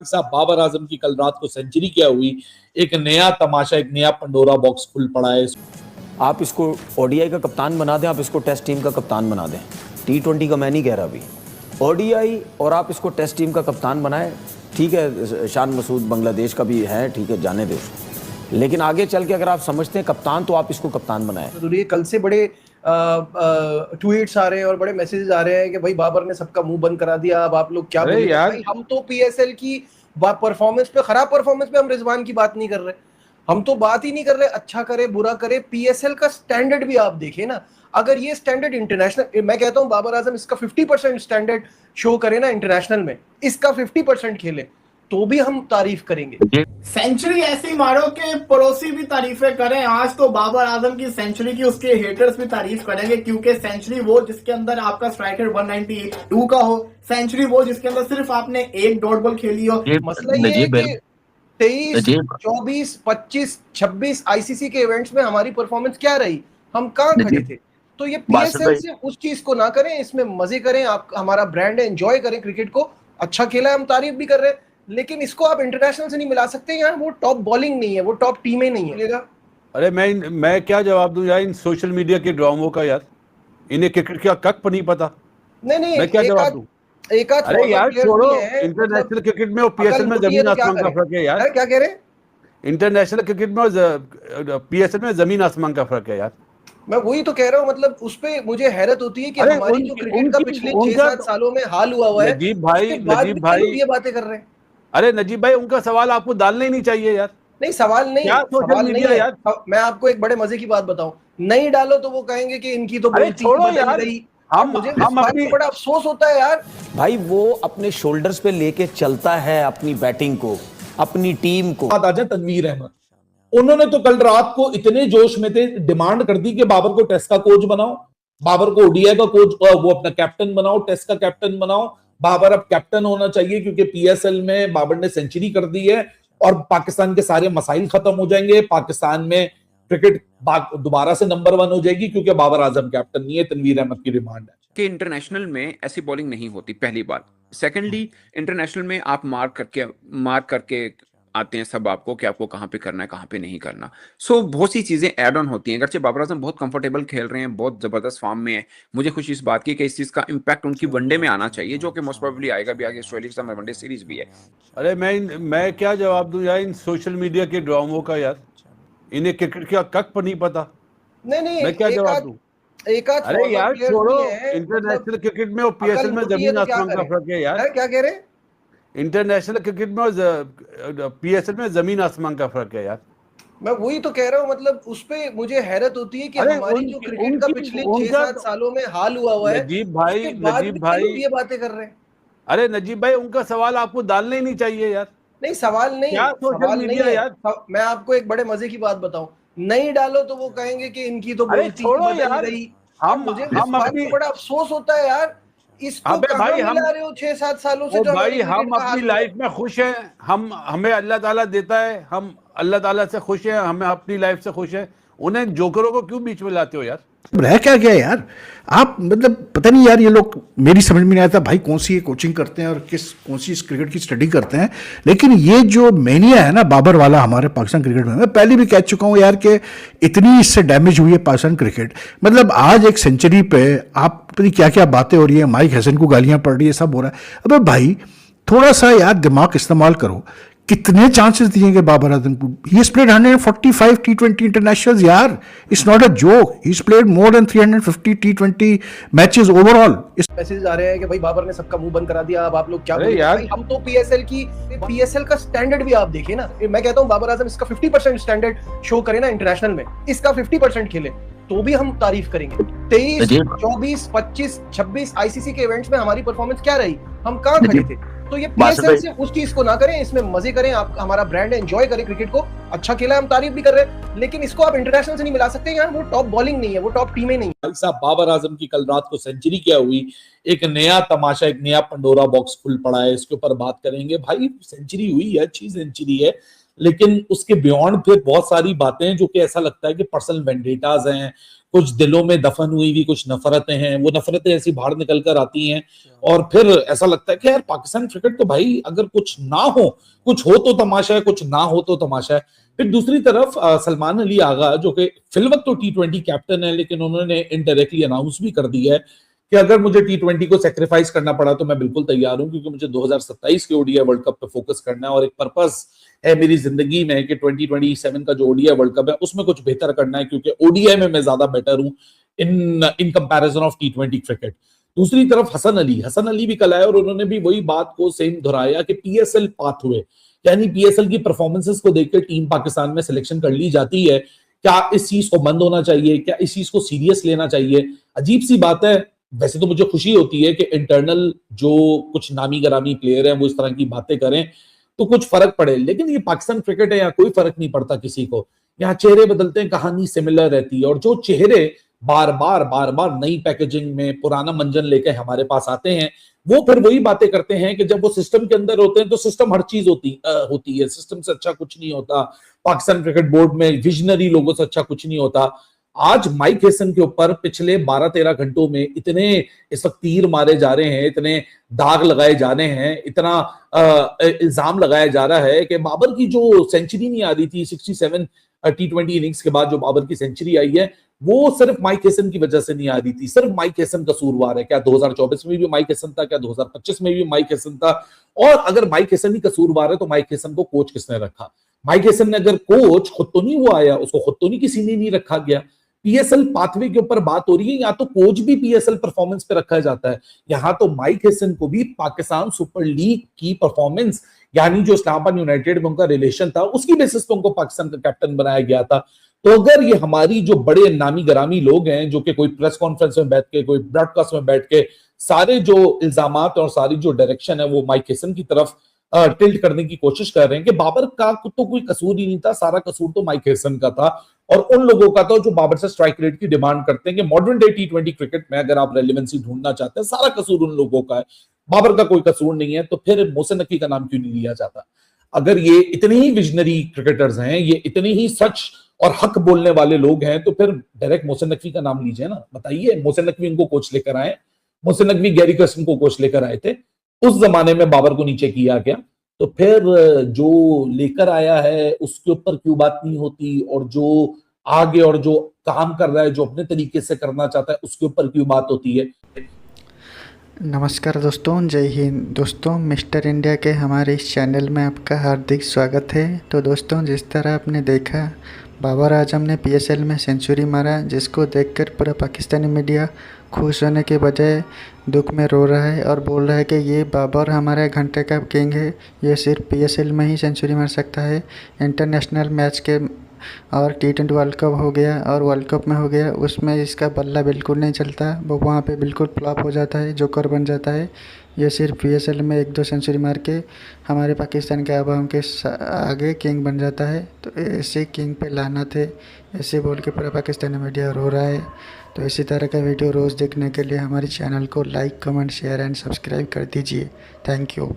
साहब बाबर आजम की कल रात को सेंचुरी क्या हुई, एक नया तमाशा, एक नया पंडोरा बॉक्स खुल पड़ा है। आप इसको ओडीआई का कप्तान बना दें, आप इसको टेस्ट टीम का कप्तान बना दें। T20 का मैं नहीं कह रहा अभी, ओडीआई और आप इसको टेस्ट टीम का कप्तान बनाएं। ठीक है, शान मसूद बांग्लादेश का भी है, ठीक है, जाने दे उसको, लेकिन आगे चल के अगर आप समझते हैं कप्तान, तो आप इसको कप्तान बनाएं। जरूरी है। कल से बड़े ट्वीट्स आ रहे हैं और बड़े मैसेजेस आ रहे हैं कि भाई बाबर ने सबका मुंह बंद करा दिया, अब आप लोग क्या बोलेंगे। भाई हम तो पीएसएल की परफॉर्मेंस पे, खराब परफॉर्मेंस पे हम रिजवान की बात नहीं कर रहे, हम तो बात ही नहीं कर रहे अच्छा करे बुरा करे। पीएसएल का स्टैंडर्ड भी आप देखिए ना, अगर ये स्टैंडर्ड इंटरनेशनल, मैं कहता हूं बाबर आजम इसका 50% स्टैंडर्ड शो करे ना इंटरनेशनल में, इसका 50% खेले तो भी हम तारीफ करेंगे। सेंचुरी ऐसी मारो कि पड़ोसी भी तारीफें करें। आज तो बाबर आजम की सेंचुरी की उसके हेटर्स भी तारीफ करेंगे, क्योंकि सेंचुरी वो जिसके अंदर आपका स्ट्राइकर 192 का हो, सेंचुरी वो जिसके अंदर सिर्फ आपने एक डॉट बॉल खेली हो। मसला ये है कि 23, 24, 25, 26 आईसीसी के इवेंट्स में हमारी परफॉर्मेंस क्या रही, हम कहाँ खड़े थे। तो ये पीएसएल से उस चीज को ना करें, इसमें मजे करें, आप हमारा ब्रांड है, एंजॉय करें क्रिकेट को। अच्छा खेला है, हम तारीफ भी कर रहे हैं, लेकिन इसको आप इंटरनेशनल से नहीं मिला सकते यार। वो टॉप बॉलिंग नहीं है, वो टॉप टीमें नहीं है। अरे मैं क्या जवाब दूं यार इन सोशल मीडिया के ड्रामों का। यार इन्हें क्रिकेट का कक नहीं पता। नहीं मैं क्या जवाब दूं? अरे यार छोड़ो, इंटरनेशनल क्रिकेट में और पीएसएल में जमीन आसमान का फर्क है यार। क्या कह रहे हैं? इंटरनेशनल क्रिकेट में और पीएसएल में जमीन आसमान का फर्क है यार। मैं वही तो कह रहा हूँ, मतलब उस पे मुझे हैरत होती है कि हमारी जो क्रिकेट का पिछले 6-7 सालों में हाल हुआ है, नजीब भाई ये बातें कर रहे हैं। अरे नजीब भाई, उनका सवाल आपको डालना ही नहीं चाहिए यार। नहीं, सवाल नहीं, सवाल नहीं है यार। मैं आपको एक बड़े मजे की बात बताऊं, नहीं डालो तो वो कहेंगे कि इनकी तो बोलती छोड़ो यार। हम अपनी बड़ा अफसोस होता है यार। भाई वो अपने शोल्डर्स पे लेके चलता है अपनी बैटिंग को, अपनी टीम को। बात आ जाए तनवीर अहमद, उन्होंने तो कल रात को इतने जोश में थे, डिमांड कर दी कि बाबर को टेस्ट का कोच बनाओ, बाबर को ओडीआई का कोच, वो अपना कैप्टन बनाओ, टेस्ट का कैप्टन बनाओ। बाबर अब कैप्टन होना चाहिए क्योंकि पीएसएल में बाबर ने सेंचुरी कर दी है और पाकिस्तान के सारे मसाइल खत्म हो जाएंगे। पाकिस्तान में क्रिकेट दोबारा से नंबर 1 हो जाएगी क्योंकि बाबर आजम कैप्टन नहीं है। तनवीर अहमद की डिमांड है कि इंटरनेशनल में ऐसी बॉलिंग नहीं होती, पहली बात। सेकेंडली, इंटरनेशनल में आप मार्क करके आते हैं सब आपको कि आपको कहाँ पे करना है, कहाँ पे नहीं करना। सो बहुत सी चीजें ऐड ऑन होती हैं। अगरचे बाबर आजम बहुत कंफर्टेबल खेल रहे हैं, बहुत जबरदस्त फॉर्म में है, मुझे खुशी इस बात की कि इस चीज का इंपैक्ट उनकी वनडे में आना चाहिए, जो कि मोस्ट प्रोबेबली आएगा भी। आगे ऑस्ट्रेलिया के सामने वनडे सीरीज भी है। अरे मैं क्या जवाब दूं यार इन सोशल मीडिया के ड्रामों का। यार इन्हें क्रिकेट का कक नहीं पता। नहीं, मैं क्या जवाब दूं? अरे यार छोड़ो, इंटरनेशनल क्रिकेट में और पीएसएल में जमीन आसमान का फर्क है यार। क्या कह रहे हैं? इंटरनेशनल क्रिकेट में और पीएसएल में जमीन आसमान का फर्क है यार। मैं वही तो कह रहा हूँ, मतलब उस पे मुझे हैरत होती है कि हमारी जो क्रिकेट का पिछले 6-7 सालों में हाल हुआ है, नजीब भाई ये बातें कर रहे हैं। अरे नजीब भाई, उनका सवाल आपको डालना ही नहीं चाहिए यार। नहीं, सवाल नहीं, सवाल नहीं है यार। मैं आपको एक बड़े मजे की बात बताऊं, नहीं डालो तो वो कहेंगे कि इनकी तो बोलती छोड़ो यार। मुझे बड़ा अफसोस होता है यार। इसको भाई हम मिला रहे हो 6-7 सालों से। भाई हम अपनी लाइफ में खुश हैं, हमें अल्लाह ताला देता है, हम अल्लाह ताला से खुश हैं, हमें अपनी लाइफ से खुश हैं। उन्हें जोकरों को क्यों बीच में लाते हो यार? रह क्या गया यार आप, मतलब पता नहीं यार, ये लोग मेरी समझ में नहीं आता भाई कौन सी ये कोचिंग करते हैं और कौन सी इस क्रिकेट की स्टडी करते हैं। लेकिन ये जो मेनिया है ना बाबर वाला हमारे पाकिस्तान क्रिकेट में, मैं पहले भी कह चुका हूँ यार कि इतनी इससे डैमेज हुई है पाकिस्तान क्रिकेट। मतलब आज एक सेंचुरी पे आप पता क्या क्या बातें हो रही है, माइक हसन को गालियां पड़ रही है, सब हो रहा है। अबे भाई थोड़ा सा यार दिमाग इस्तेमाल करो। कितने चांसेस दिएंगे बाबर आजम को? He has played 145 T20 internationals यार, it's not a joke. He has played more than 350 T20 matches overall. इस मैसेज आ रहे हैं कि भाई बाबर ने सबका मुंह बंद करा दिया, अब आप लोग क्या बोलेंगे। भाई हम तो पीएसएल का स्टैंडर्ड भी आप देखिए ना। मैं कहता हूँ बाबर आजम इसका 50% स्टैंडर्ड शो करे ना इंटरनेशनल में, इसका 50% खेले तो भी हम तारीफ करेंगे। 23, 24, 25, 26 आईसीसी के इवेंट्स में हमारी परफॉर्मेंस क्या रही, हम कहाँ खड़े थे। तो ये पीएसएल से उस चीज को ना करें, इसमें मजे करें, आप हमारा ब्रांड है, एंजॉय करें क्रिकेट को। अच्छा खेला है, हम तारीफ भी कर रहे हैं, लेकिन इसको आप इंटरनेशनल से नहीं मिला सकते यार। वो टॉप बॉलिंग नहीं है, वो टॉप टीमें नहीं है। साहब बाबर आजम की कल रात को सेंचुरी क्या हुई, एक नया तमाशा, एक नया पंडोरा बॉक्स खुल पड़ा है, इसके ऊपर बात करेंगे। भाई सेंचुरी हुई है, अच्छी सेंचुरी है, लेकिन उसके बियॉन्ड फिर बहुत सारी बातें जो कि ऐसा लगता है कि पर्सनल वेंडेटाज हैं, कुछ दिलों में दफन हुई हुई कुछ नफरतें हैं, वो नफरतें ऐसी बाहर निकल कर आती हैं और फिर ऐसा लगता है कि यार पाकिस्तान क्रिकेट तो भाई अगर कुछ ना हो, कुछ हो तो तमाशा है, कुछ ना हो तो तमाशा है। फिर दूसरी तरफ सलमान अली आगा जो कि फिलवक्त तो T20 कैप्टन है, लेकिन उन्होंने इनडायरेक्टली अनाउंस भी कर दिया है कि अगर मुझे T20 को सेक्रीफाइस करना पड़ा तो मैं बिल्कुल तैयार हूं, क्योंकि मुझे 2027 के ओडीआई वर्ल्ड कप पे फोकस करना है और एक पर्पस है मेरी जिंदगी में कि 2027 का जो ओडीआई वर्ल्ड कप है उसमें कुछ बेहतर करना है, क्योंकि ओडीआई में मैं ज्यादा बेटर हूं in comparison of T20 cricket. दूसरी तरफ हसन अली भी कल आए और उन्होंने भी वही बात को सेम दोहराया कि पीएसएल पाथवे, यानी पीएसएल की परफॉर्मेंसेस को देखकर टीम पाकिस्तान में सिलेक्शन कर ली जाती है, क्या इस चीज को बंद होना चाहिए, क्या इस चीज को सीरियस लेना चाहिए? अजीब सी बात है। वैसे तो मुझे खुशी होती है कि इंटरनल जो कुछ नामी गरामी प्लेयर हैं वो इस तरह की बातें करें तो कुछ फर्क पड़े, लेकिन ये पाकिस्तान क्रिकेट है, यहाँ कोई फर्क नहीं पड़ता किसी को। यहाँ चेहरे बदलते हैं, कहानी सिमिलर रहती है, और जो चेहरे बार बार नई पैकेजिंग में पुराना मंजन लेकर हमारे पास आते हैं वो फिर वही बातें करते हैं कि जब वो सिस्टम के अंदर होते हैं तो सिस्टम हर चीज होती है, सिस्टम से अच्छा कुछ नहीं होता। पाकिस्तान क्रिकेट बोर्ड में विजनरी लोगों से अच्छा कुछ नहीं होता। आज माइक हेसन के ऊपर पिछले 12-13 घंटों में इतने इस वक्त तीर मारे जा रहे हैं, इतने दाग लगाए जा रहे हैं, इतना इल्जाम लगाया जा रहा है कि बाबर की जो सेंचुरी नहीं आ रही थी 67 T20 इनिंग्स के बाद जो बाबर की सेंचुरी आई है वो सिर्फ माइक हेसन की वजह से नहीं आ रही थी, सिर्फ माइक हेसन कसूरवार है। क्या 2024 में भी माइक हेसन था? क्या 2025 में भी माइक हेसन था? और अगर माइक हेसन ही कसूरवार है तो माइक हेसन को कोच किसने रखा? माइक हेसन ने अगर कोच खुद तो नहीं वो आया, उसको खुद तो नहीं किसी ने नहीं रखा गया। पीएसएल पाथवे के ऊपर बात हो रही है, या तो कोच भी पीएसएल परफॉर्मेंस पे रखा जाता है, यहाँ तो माइक हेसन को भी पाकिस्तान सुपर लीग की परफॉर्मेंस, यानी जो इस्लामाबाद यूनाइटेड में उनका रिलेशन था उसकी बेसिस पे उनको पाकिस्तान का कैप्टन बनाया गया था। तो अगर ये हमारी जो बड़े नामी गरामी लोग हैं जो कि कोई प्रेस कॉन्फ्रेंस में बैठ के, कोई ब्रॉडकास्ट में बैठ के सारे जो इल्जामात और सारी जो डायरेक्शन है वो माइक हेसन की तरफ टिल्ट करने की कोशिश कर रहे हैं कि बाबर का तो कोई कसूर ही नहीं था, सारा कसूर तो माइक हेसन का था और उन लोगों का था जो बाबर से स्ट्राइक रेट की डिमांड करते हैं कि मॉडर्न डे T20 क्रिकेट में अगर आप रेलेवेंसी ढूंढना चाहते हैं सारा कसूर उन लोगों का है, बाबर का कोई कसूर नहीं है। तो फिर मोहसिन नकवी का नाम क्यों नहीं लिया जाता? अगर ये इतने ही विजनरी क्रिकेटर्स हैं, ये इतने ही सच और हक बोलने वाले लोग हैं, तो फिर डायरेक्ट मोहसिन नकवी का नाम लीजिए ना। बताइए, मोहसिन नकवी इनको कोच लेकर आए, मोहसिन नकवी गैरी कर्स्टन को कोच लेकर आए थे, उस जमाने में बाबर को नीचे किया गया, तो फिर जो लेकर आया है उसके ऊपर क्यों बात नहीं होती, और जो आगे और जो काम कर रहा है, जो अपने तरीके से करना चाहता है, उसके ऊपर क्यों बात होती है? नमस्कार दोस्तों, जय हिंद दोस्तों। मिस्टर इंडिया के हमारे इस चैनल में आपका हार्दिक स्वागत है। तो दोस्तों, जिस तरह आपने देखा बाबर आजम ने पीएसएल में सेंचुरी मारा, जिसको देखकर पूरा पाकिस्तानी मीडिया खुश होने के बजाय दुख में रो रहा है और बोल रहा है कि ये बाबर हमारे घंटे का किंग है, ये सिर्फ पीएसएल में ही सेंचुरी मार सकता है। इंटरनेशनल मैच के और T20 वर्ल्ड कप हो गया और वर्ल्ड कप में हो गया, उसमें इसका बल्ला बिल्कुल नहीं चलता, वो वहाँ पे बिल्कुल फ्लॉप हो जाता है, जोकर बन जाता है। ये सिर्फ पीएसएल में 1-2 सेंचुरी मार के हमारे पाकिस्तान के आवाम के आगे किंग बन जाता है। तो ऐसे किंग पे लानत है, ऐसे बोल के पूरा पाकिस्तानी मीडिया रो रहा है। तो इसी तरह का वीडियो रोज़ देखने के लिए हमारे चैनल को like, comment, share and subscribe कर दीजिए। Thank you.